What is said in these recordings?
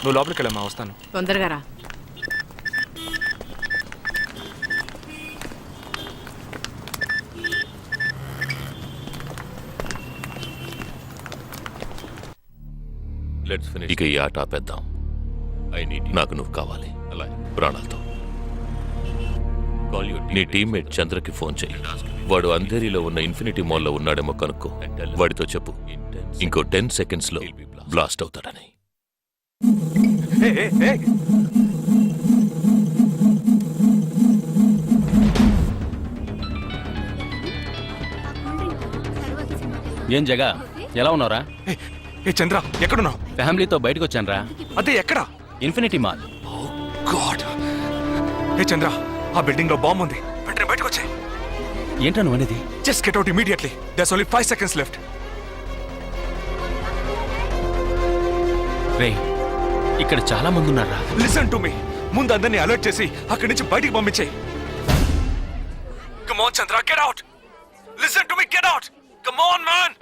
నువ్వు లోపలికి వెళ్ళమ్మా, వస్తాను. తొందరగా రా. ఇక ఈ ఆట ఆపేద్దాం. నాకు నువ్వు కావాలి ప్రాణాలతో. నీ టీమ్మేట్ చంద్రకి ఫోన్ చెయ్యి. వాడు అంధేరిలో ఉన్న ఇన్ఫినిటీ మాల్లో ఉన్నాడేమో కనుక్కో. వాడితో చెప్పు ఇంకో 10 seconds లో బ్లాస్ట్ అవుతాడని. ఏం జగా, ఎలా ఉన్నారా? ఏ చంద్ర, ఎక్కడున్నావు? ఫ్యామిలీతో బయటకు వచ్చాను రా. అదే ఎక్కడ? Infinity mall. గాడ్. ఏ చంద్ర, ఆ బిల్డింగ్ లో బాంబు ఉంది. వెంటనే బయటకు వచ్చాయి. ఏంటా నువ్వు అనేది? Just get out immediately. There's only 5 seconds left. రే, ఇక్కడ చాలా మంది ఉన్నారా? Listen to me. ముందు అందరినీ అలర్ట్ చేసి అక్కడి నుంచి బయటికి పంపించేయి. Come on Chandra, get out. Listen to me, get out. Come on man.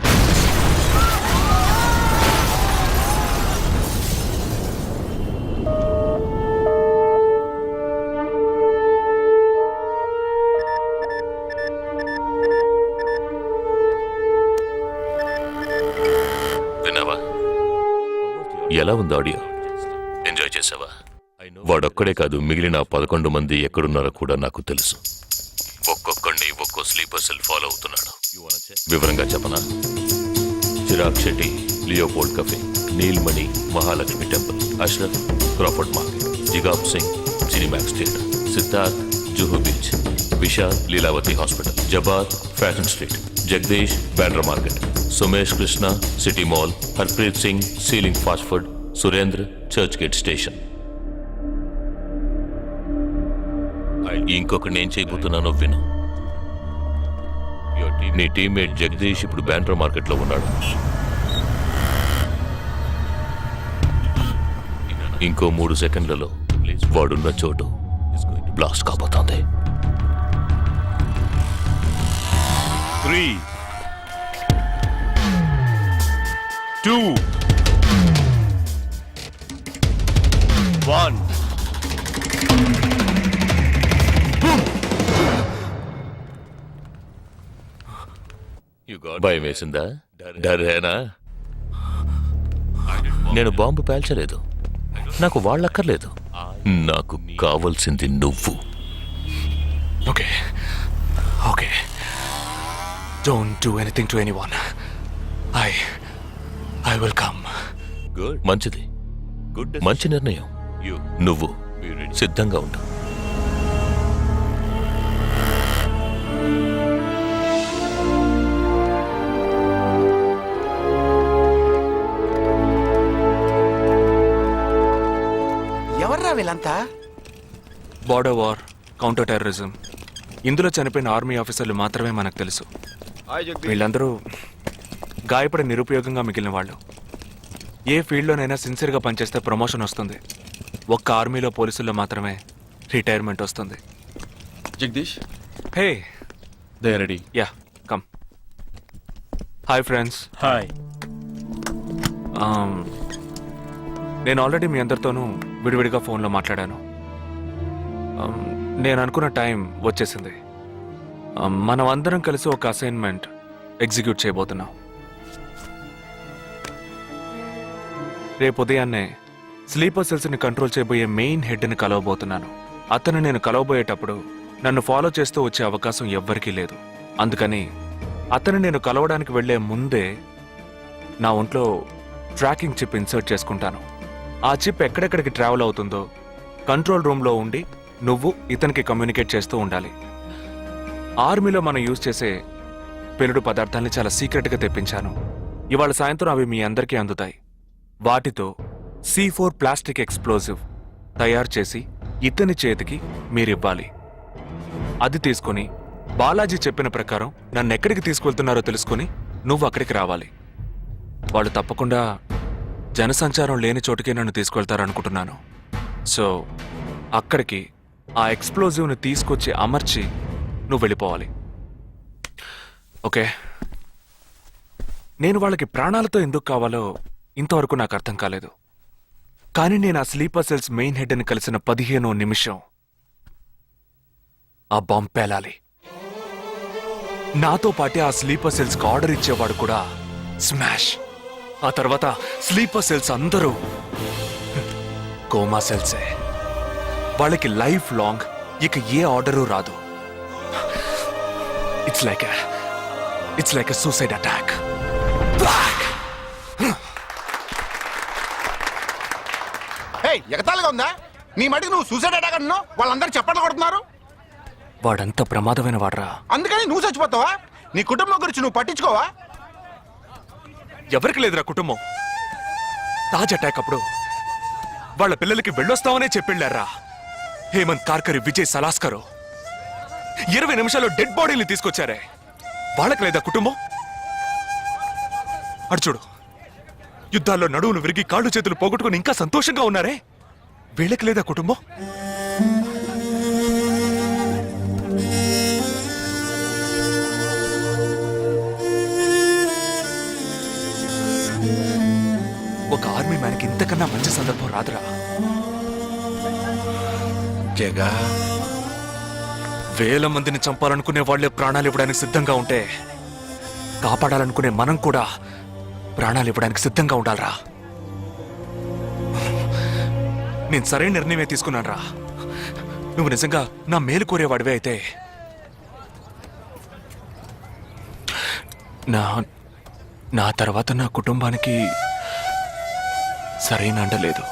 విన్నావా? ఎలా ఉంది ఆడియో? ఎంజాయ్ చేసావా? వాడొక్కడే కాదు, మిగిలిన 11 మంది ఎక్కడున్నారో కూడా నాకు తెలుసు. ఒక్కొక్కడిని ఒక్కో స్లీపర్ సెల్ ఫాలో అవుతున్నాడు. వివరంగా చెప్పనా? Chirag Shetty, Leopold cafe, Neelmani, Mahalakshmi temple, Ashraf, Crawford market, జిగాబ్ Singh, Cinemax theatre, Siddharth, Juhu beach, Vishal, Lilavati hospital, Jabbar, fashion street, Jagdish, Bandra market, Sumesh Krishna, city mall, Harpreet Singh, ceiling fast food, Surendra, Churchgate station. ఇంకొకటి నేను చేయబోతున్నానో విను. నీ టీమ్మేట్ జగదీష్ ఇప్పుడు బ్యాండ్రా మార్కెట్ లో ఉన్నాడు. ఇంకో 3 సెకండ్లలో వాడున్న చోటు బ్లాస్ట్ కాబోతోంది. 3, 2, 1. భయం వేసిందా? డరేనా? నేను బాంబు పేల్చలేదు. నాకు వాళ్ళక్కర్లేదు. నాకు కావలసింది నువ్వు. Okay okay, don't do anything to anyone. I will come. మంచిది, మంచి నిర్ణయం. నువ్వు సిద్ధంగా ఉండు. ఎవర్రా వీళ్ళంతా? బార్డర్ వార్, కౌంటర్ టెర్రరిజం, ఇందులో చనిపోయిన ఆర్మీ ఆఫీసర్లు మాత్రమే మనకు తెలుసు. వీళ్ళందరూ గాయపడి నిరుపయోగంగా మిగిలిన వాళ్ళు. ఏ ఫీల్డ్లోనైనా సిన్సియర్గా పనిచేస్తే ప్రమోషన్ వస్తుంది. ఒక్క ఆర్మీలో పోలీసుల్లో మాత్రమే రిటైర్మెంట్ వస్తుంది. Jagdish, hey, they ready. Yeah, come. Hi friends. Hi. నేను ఆల్రెడీ మీ అందరితోనూ విడివిడిగా ఫోన్లో మాట్లాడాను. నేను అనుకున్న టైం వచ్చేసింది. మనం అందరం కలిసి ఒక అసైన్మెంట్ ఎగ్జిక్యూట్ చేయబోతున్నాం. రేపు ఉదయాన్నే స్లీపర్ సెల్స్ని కంట్రోల్ చేయబోయే మెయిన్ హెడ్ని కలవబోతున్నాను. అతను నేను కలవబోయేటప్పుడు నన్ను ఫాలో చేస్తూ వచ్చే అవకాశం ఎవ్వరికీ లేదు. అందుకని అతను నేను కలవడానికి వెళ్లే ముందే నా ఒంట్లో ట్రాకింగ్ చిప్ ఇన్సర్ట్ చేసుకుంటాను. ఆ చిప్ ఎక్కడెక్కడికి ట్రావెల్ అవుతుందో కంట్రోల్ రూమ్లో ఉండి నువ్వు ఇతనికి కమ్యూనికేట్ చేస్తూ ఉండాలి. ఆర్మీలో మనం యూజ్ చేసే పెలుడు పదార్థాల్ని చాలా సీక్రెట్గా తెప్పించాను. ఇవాళ సాయంత్రం అవి మీ అందరికీ అందుతాయి. వాటితో C4 ప్లాస్టిక్ ఎక్స్ప్లోజివ్ తయారు చేసి ఇతని చేతికి మీరివ్వాలి. అది తీసుకొని బాలాజీ చెప్పిన ప్రకారం నన్ను ఎక్కడికి తీసుకెళ్తున్నారో తెలుసుకొని నువ్వు అక్కడికి రావాలి. వాళ్ళు తప్పకుండా జనసంచారం లేని చోటుకే నన్ను తీసుకెళ్తారనుకుంటున్నాను. సో అక్కడికి ఆ ఎక్స్ప్లోజివ్ని తీసుకొచ్చి అమర్చి నువ్వు వెళ్ళిపోవాలి. ఓకే? నేను వాళ్ళకి ప్రాణాలతో ఎందుకు కావాలో ఇంతవరకు నాకు అర్థం కాలేదు. కానీ నేను ఆ స్లీపర్ సెల్స్ మెయిన్ హెడ్ ని కలిసిన 15వ నిమిషం ఆ బాంబ్ పేలాలి. నాతో పాటే ఆ స్లీపర్ సెల్స్ కి ఆర్డర్ ఇచ్చేవాడు కూడా స్మాష్. ఆ తర్వాత స్లీపర్ సెల్స్ అందరూ కోమా సెల్సే. వాళ్ళకి లైఫ్ లాంగ్ ఇక ఏ ఆర్డరు రాదు. It's like a suicide attack. ఎగతాళిగా ఉందా? నీ మటుకు నువ్వు సూసైడ్ అటాక్ అంటున్నావు, వాళ్ళందరూ చెప్పట్లు కొడుతున్నారు. వాడంత ప్రమాదమైన వాడ్రా. అందుకని నువ్వు చచ్చిపోతావా? నీ కుటుంబం గురించి నువ్వు పట్టించుకోవా? ఎవరికి లేదురా కుటుంబం. తాజ్ అటాక్ అప్పుడు వాళ్ళ పిల్లలకి వెళ్ళొస్తామనే చెప్పెళ్ళారా. హేమంత్ కార్కరి, విజయ్ సలాస్కరు 20 నిమిషాల్లో డెడ్ బాడీని తీసుకొచ్చారే. వాళ్ళకి లేదా కుటుంబం? అడు చూడు, యుద్ధాల్లో నడువులు విరిగి కాళ్ళు చేతులు పోగొట్టుకుని ఇంకా సంతోషంగా ఉన్నారే. వీళ్ళకి లేదా కుటుంబం? ఒక ఆర్మీ మ్యాన్కి ఇంతకన్నా మంచి సందర్భం రాదురా. జగా, వేల మందిని చంపాలనుకునే వాళ్లే ప్రాణాలు ఇవ్వడానికి సిద్ధంగా ఉంటే కాపాడాలనుకునే మనం కూడా ప్రాణాలు ఇవ్వడానికి సిద్ధంగా ఉండాలరా. నేను సరైన నిర్ణయమే తీసుకున్నానురా. నువ్వు నిజంగా నా మేలు కోరేవాడివే అయితే నా తర్వాత నా కుటుంబానికి సరైన అండ లేదు.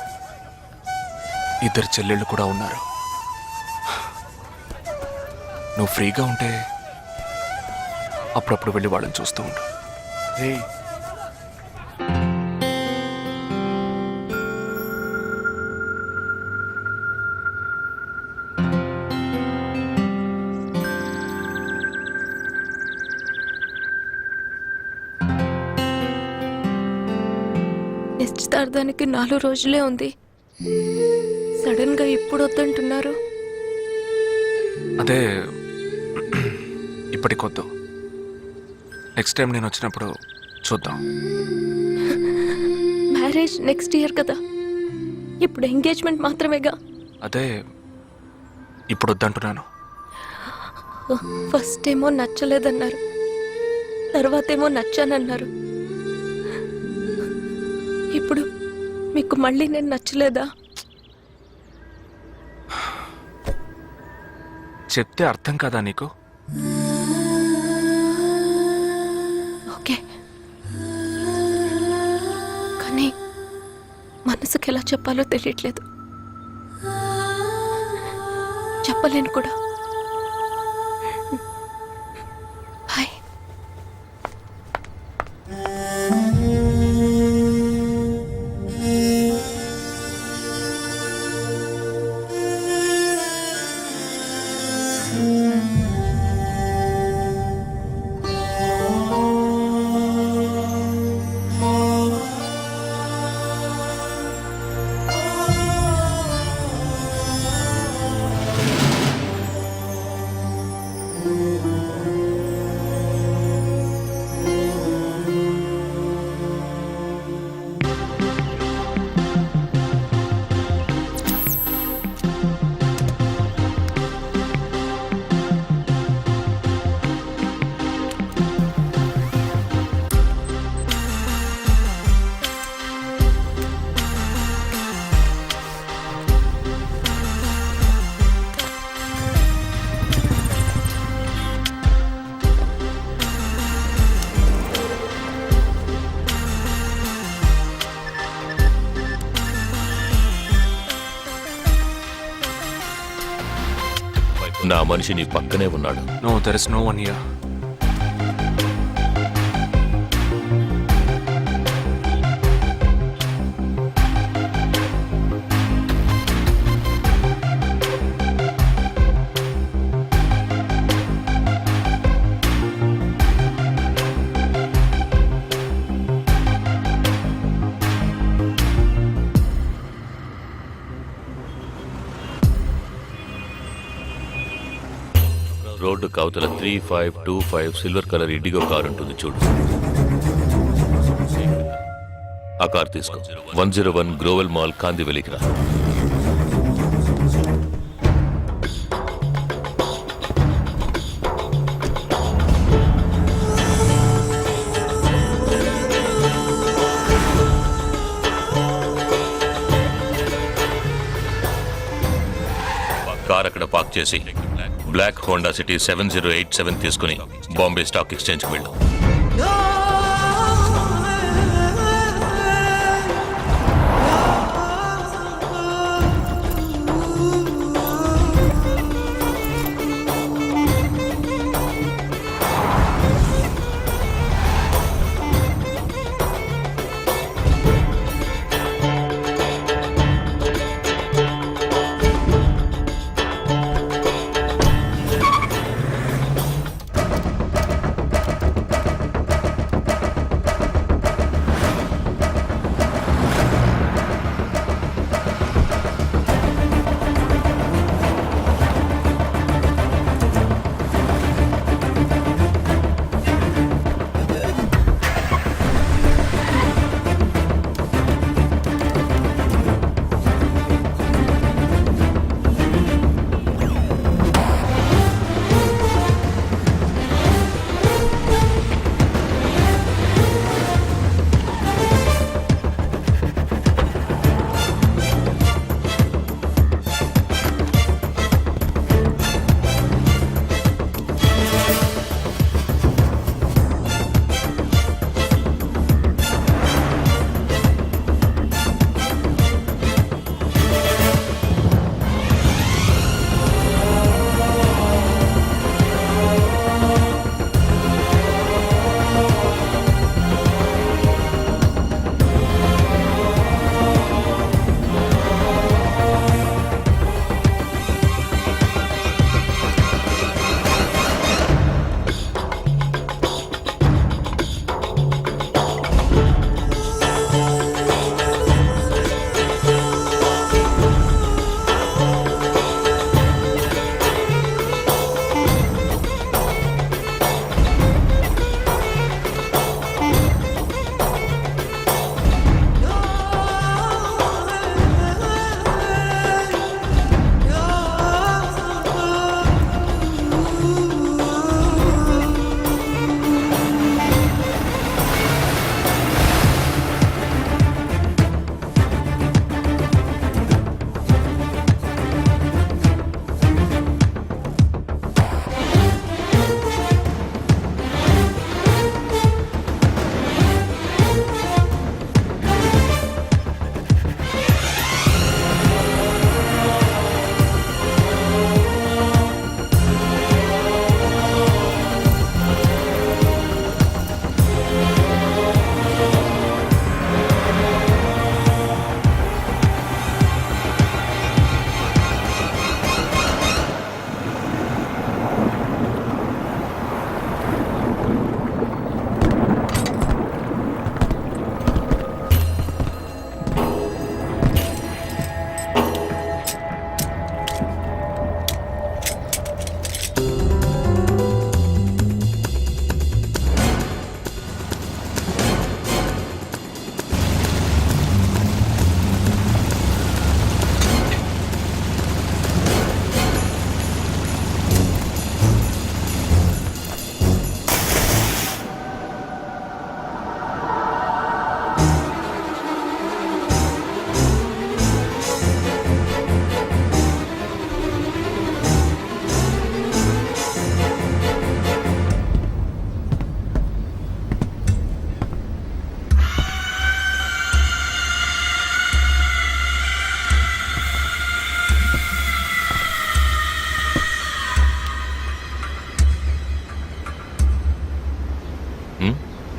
2 చెల్లెళ్ళు కూడా ఉన్నారు. నువ్వు ఫ్రీగా ఉంటే అప్పుడప్పుడు వెళ్ళి వాళ్ళని చూస్తూ ఉండు. రే, నిశ్చితార్థానికి 4 రోజులే ఉంది. సడన్ గా ఇప్పుడు వద్దంటున్నారు. అదే ఇప్పటికొద్దు. నెక్స్ట్ టైం నేను వచ్చినప్పుడు చూద్దాం. మ్యారేజ్ నెక్స్ట్ ఇయర్ కదా, ఇప్పుడు ఎంగేజ్మెంట్ మాత్రమేగా. అదే ఇప్పుడు వద్దంటున్నాను. ఫస్ట్ ఏమో నచ్చలేదన్నారు, తర్వాతేమో నచ్చానన్నారు. ఇప్పుడు మీకు మళ్ళీ నేను నచ్చలేదా? చెప్తే అర్థం కాదా నీకు? ఓకే, కానీ మనసుకి ఎలా చెప్పాలో తెలియట్లేదు. చెప్పలేను కూడా. బాయ్. నా మనిషి నీ పక్కనే ఉన్నాడు. No, there is no one here. Road కవతల 3525 సిల్వర్ కలర్ ఇండిగో కారు ఉంటుంది చూడు. ఆ కార్ తీసుకో. 101 గ్రోవెల్ మాల్ కాందివెలికి రా. కార్ అక్కడ పార్క్ చేసి బ్లాక్ హోండా సిటీ 7087 తీసుకుని బాంబే స్టాక్ ఎక్స్చేంజ్కి వెళ్ళు.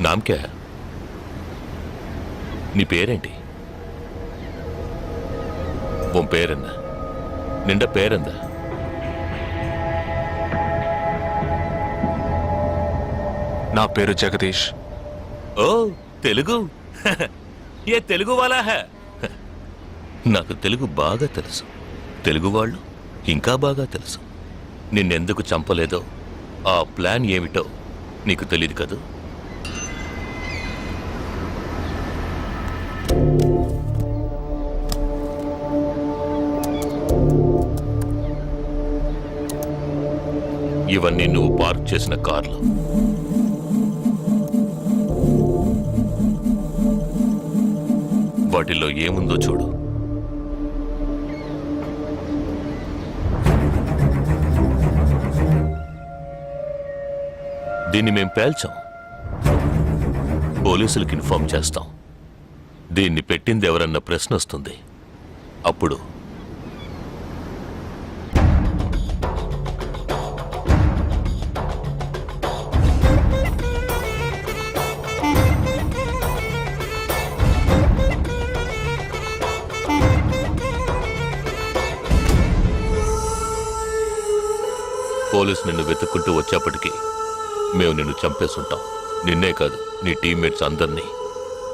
నామ్ క్యా హై? నీ పేరేంటి? ఉన్ పేరెన్న? నిండా పేరెంద? నా పేరు జగదీష్. ఓ తెలుగు. ఏ తెలుగు వాలా హై? నాకు తెలుగు బాగా తెలుసు. తెలుగు వాళ్ళు ఇంకా బాగా తెలుసు. నిన్నెందుకు చంపలేదో ఆ ప్లాన్ ఏమిటో నీకు తెలియదు కదూ. ఇవన్నీ నువ్వు పార్క్ చేసిన కార్లు. వాటిల్లో ఏముందో చూడు. దీన్ని మేం పేల్చాం, పోలీసులకు ఇన్ఫార్మ్ చేస్తాం. దీన్ని పెట్టింది ఎవరన్న ప్రశ్న వస్తుంది. అప్పుడు పోలీసు నిన్ను వెతుక్కుంటూ వచ్చేప్పటికీ మేము నిన్ను చంపేస్తుంటాం. నిన్నే కాదు, నీ టీమ్మేట్స్ అందరినీ.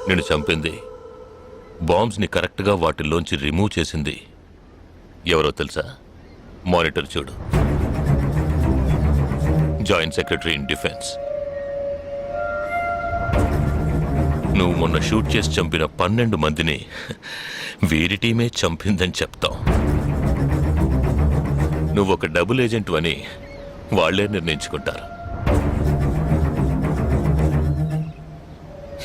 నిన్ను చంపింది, బాంబ్స్ని కరెక్ట్గా వాటిల్లోంచి రిమూవ్ చేసింది ఎవరో తెలుసా? మానిటర్ చూడు. Joint secretary in defence. నువ్వు మొన్న షూట్ చేసి చంపిన 12 మందిని వీరి టీమే చంపిందని చెప్తాం. నువ్వు ఒక డబుల్ ఏజెంట్ అని వాళ్లే నిర్ణయించుకుంటారు.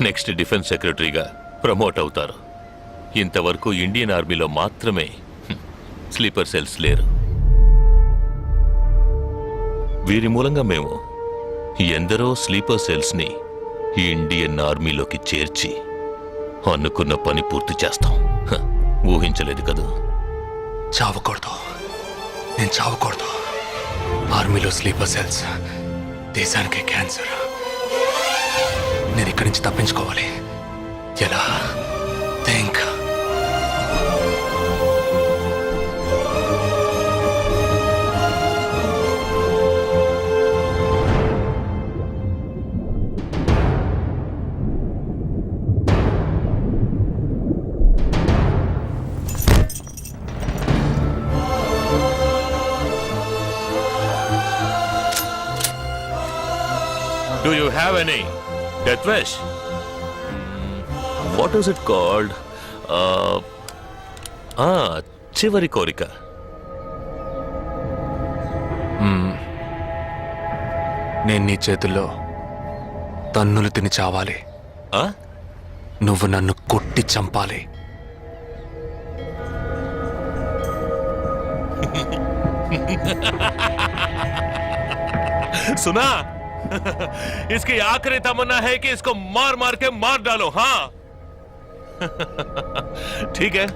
నెక్స్ట్ డిఫెన్స్ సెక్రటరీగా ప్రమోట్ అవుతారు. ఇంతవరకు ఇండియన్ ఆర్మీలో మాత్రమే స్లీపర్ సెల్స్ లేరు. వీరి మూలంగా మేము ఎందరో స్లీపర్ సెల్స్ని ఇండియన్ ఆర్మీలోకి చేర్చి అనుకున్న పని పూర్తి చేస్తాం. ఊహించలేదు కదూ? చావకూడదు, నేను చావకూడదు. ఆర్మీలో స్లీపర్ సెల్స్ దేశానికి క్యాన్సర్. నేను ఇక్కడి నుంచి తప్పించుకోవాలి. ఎలా? Think. Do you have any death wish? What is it called? చివరి కోరిక. నేను నీ చేతుల్లో తన్నులు తిని చావాలి. నువ్వు నన్ను కొట్టి చంపాలి. सुना? इसकी आखिरी तमन्ना है कि इसको मार मार के मार डालो. हाँ ठीक है.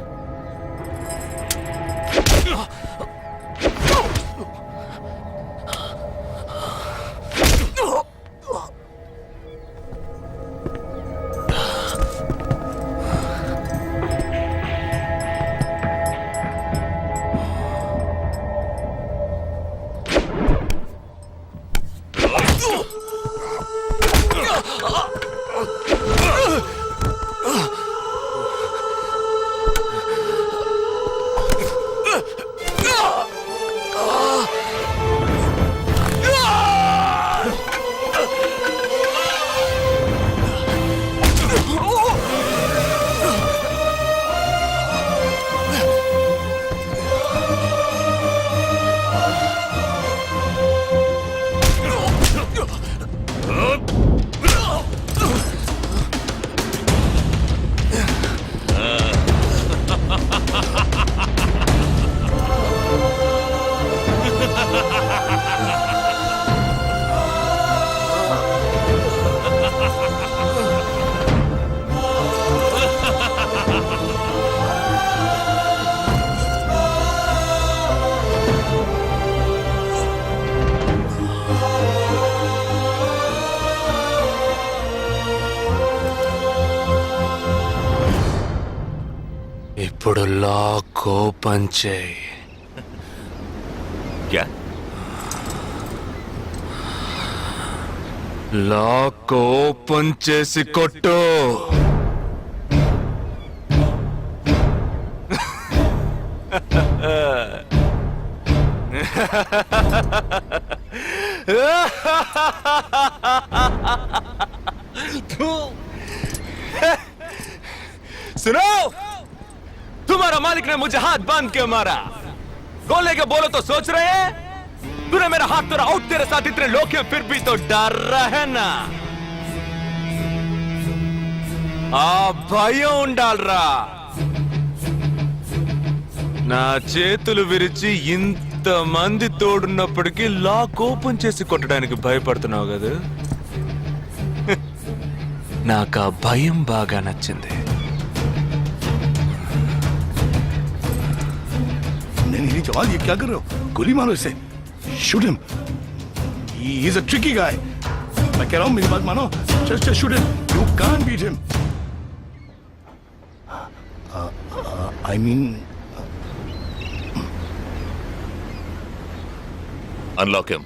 ఇప్పుడు లాక్ ఓపెన్ చేయి. क्या? లాక్ ఓపెన్ చేసి కొట్టు. सुनो, तुम्हारा मालिक ने मुझे हाथ बांध के मारा. गोले के बोलो तो सोच रहे हैं? तूने मेरा हाथ तोड़ा और तेरे साथ इतने लोग हैं फिर भी तो डर रहा है ना ఆ భయం ఉండాలరా నా చేతులు విరిచి ఇంతమంది తోడున్నప్పటికీ లాక్ ఓపెన్ చేసి కొట్టడానికి భయపడుతున్నావు కదా నాకు ఆ భయం బాగా నచ్చింది नहीं जवान ये क्या कर रहे हो गोली मारो इसे shoot him he is a tricky guy मैं कह रहा हूं मेरी बात मानो just shoot him you can't beat him I mean unlock him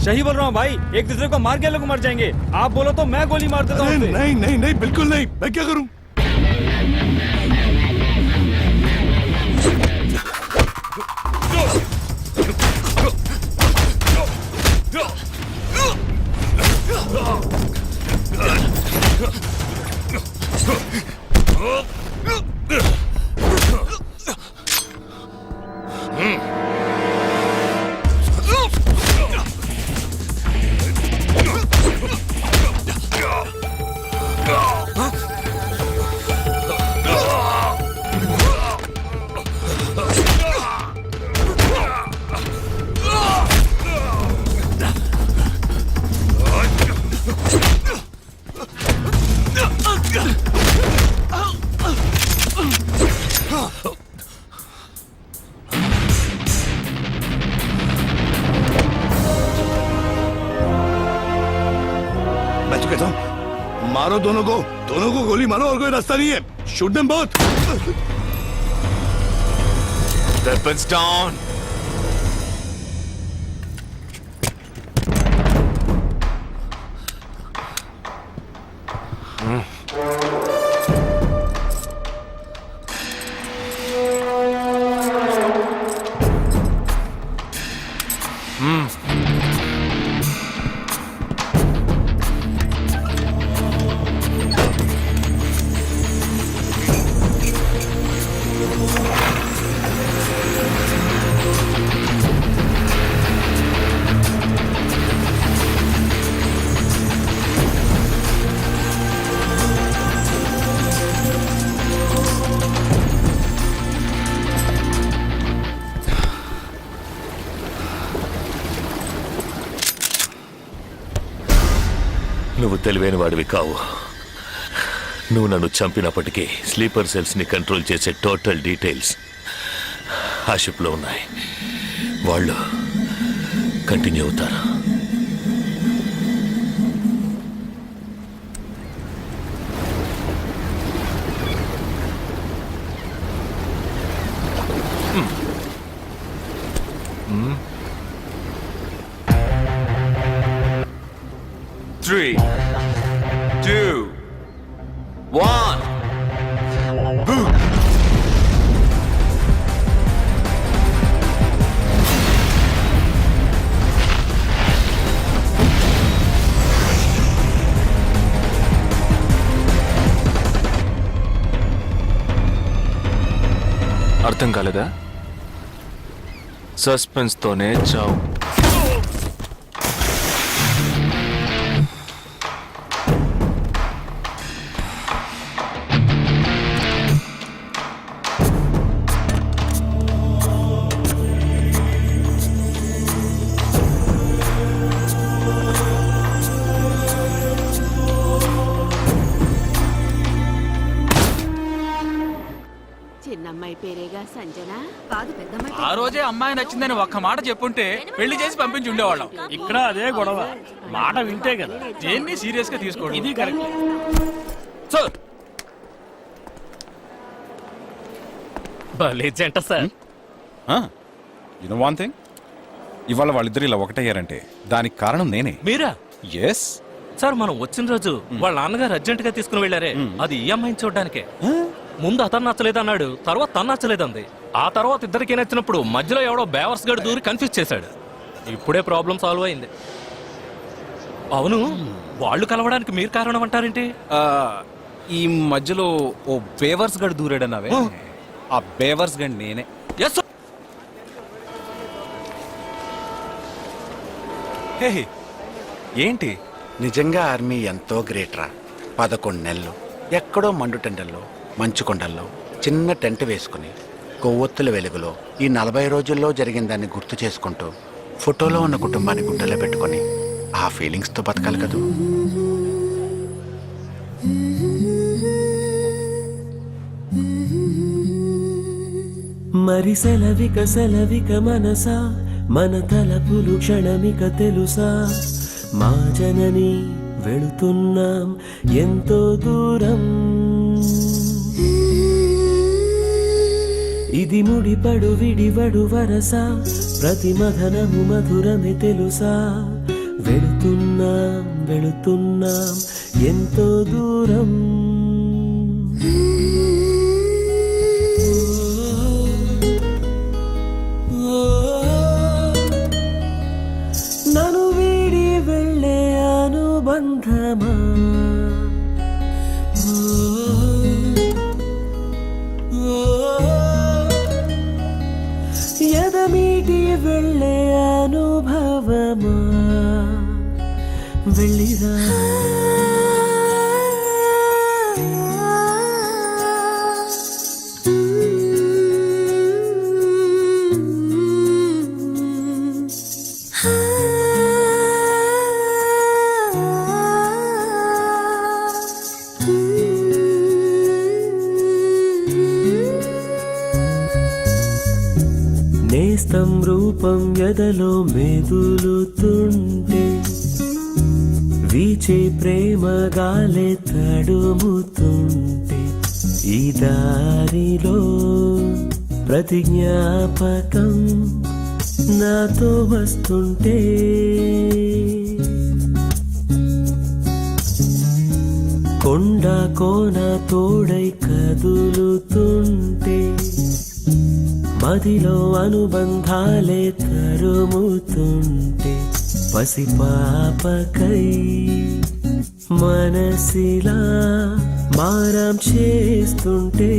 सही बोल रहा हूँ भाई एक दूसरे को मार के लोग मर जाएंगे आप बोलो तो मैं गोली मार देता हूँ नहीं नहीं नहीं बिल्कुल नहीं मैं क्या करूं मैं तो कहता हूं मारो दोनों को गोली मारो और कोई रास्ता नहीं है shoot them both Weapons down. తెలివైన వాడివి కావు. నువ్వు నన్ను చంపినప్పటికీ స్లీపర్ సెల్స్ ని కంట్రోల్ చేసే టోటల్ డీటెయిల్స్ ఆ షిప్లో ఉన్నాయి. వాళ్ళు కంటిన్యూ అవుతారు. Three, two, one. Boom. అర్థం కాలేదా? సస్పెన్స్ తోనే చావు. చిన్నమ్మాయి పేరేగా సంజన. ఆ రోజే అమ్మాయి నచ్చిందని ఒక్క మాట చెప్పుంటే పెళ్లి చేసి పంపించి ఉండేవాళ్ళం. ఇక్కడ అదే గొడవ, మాట వింటే కదా. దేన్ని సీరియస్ గా తీసుకోండి. ఇది కరెక్ట్. సార్ భలే జంట సార్. యునో వన్ థింగ్, ఇవాళ వాళ్ళిద్దరు ఇలా ఒకటయ్యారంటే దానికి కారణం నేనే. మీరా? ఎస్ సార్ మనం వచ్చిన రోజు వాళ్ళ నాన్నగారు అర్జెంట్ గా తీసుకుని వెళ్ళారే, అది ఈ అమ్మాయిని చూడడానికే. ముందు అతను నచ్చలేదన్నాడు, తర్వాత తను నచ్చలేదంది. ఆ తర్వాత ఇద్దరికి నచ్చినప్పుడు మధ్యలో ఎవడో బేవర్స్ గడు దూరి కన్ఫ్యూజ్ చేశాడు. ఇప్పుడే ప్రాబ్లం సాల్వ్ అయింది. అవును, వాళ్ళు కలవడానికి మీరు కారణం అంటారేంటి? ఈ మధ్యలో ఓ బేవర్స్ గడు దూరాడన్నావే, ఆ బేవర్స్ గడు నేనే. Yes sir. హే, ఏంటి? నిజంగా ఆర్మీ ఎంతో గ్రేట్ రా. 11 నెలలు ఎక్కడో మండుటెండల్లో మంచు కొండల్లో చిన్న టెంట్ వేసుకుని కొవ్వొత్తుల వెలుగులో ఈ 40 రోజుల్లో జరిగిన దాన్ని గుర్తు చేసుకుంటూ ఫోటోలో ఉన్న కుటుంబాన్ని గుండెలో పెట్టుకొని ఆ ఫీలింగ్స్తో బతకాలి కదూ. మరి సెలవిక మనసా, మన తలపులు క్షణమిక తెలుసా. మా జనని వెళుతున్నాం ఎంతో దూరం. ఇది ముడిపడు విడివడు వరస, ప్రతి మధనము మధురమే తెలుసా. వెళుతున్నాం ఎంతో దూరం. నన్ను వీడి వెళ్ళే అనుబంధమా, ఎదమీటి వెళ్ళే అనుభవమా, వెళ్ళిరా. నేస్తం రూపం ఎదలో మెదులుతుంటే, వీచే ప్రేమ గాలే తడుముతుంటే, ఈ దారిలో ప్రతి జ్ఞాపకం నాతో వస్తుంటే, కొండ కోన తోడై కదులుతుంటే, మదిలో అనుబంధాలే తరుముతుంటే, పసిపాపకై మనసిలా మారం చేస్తుంటే,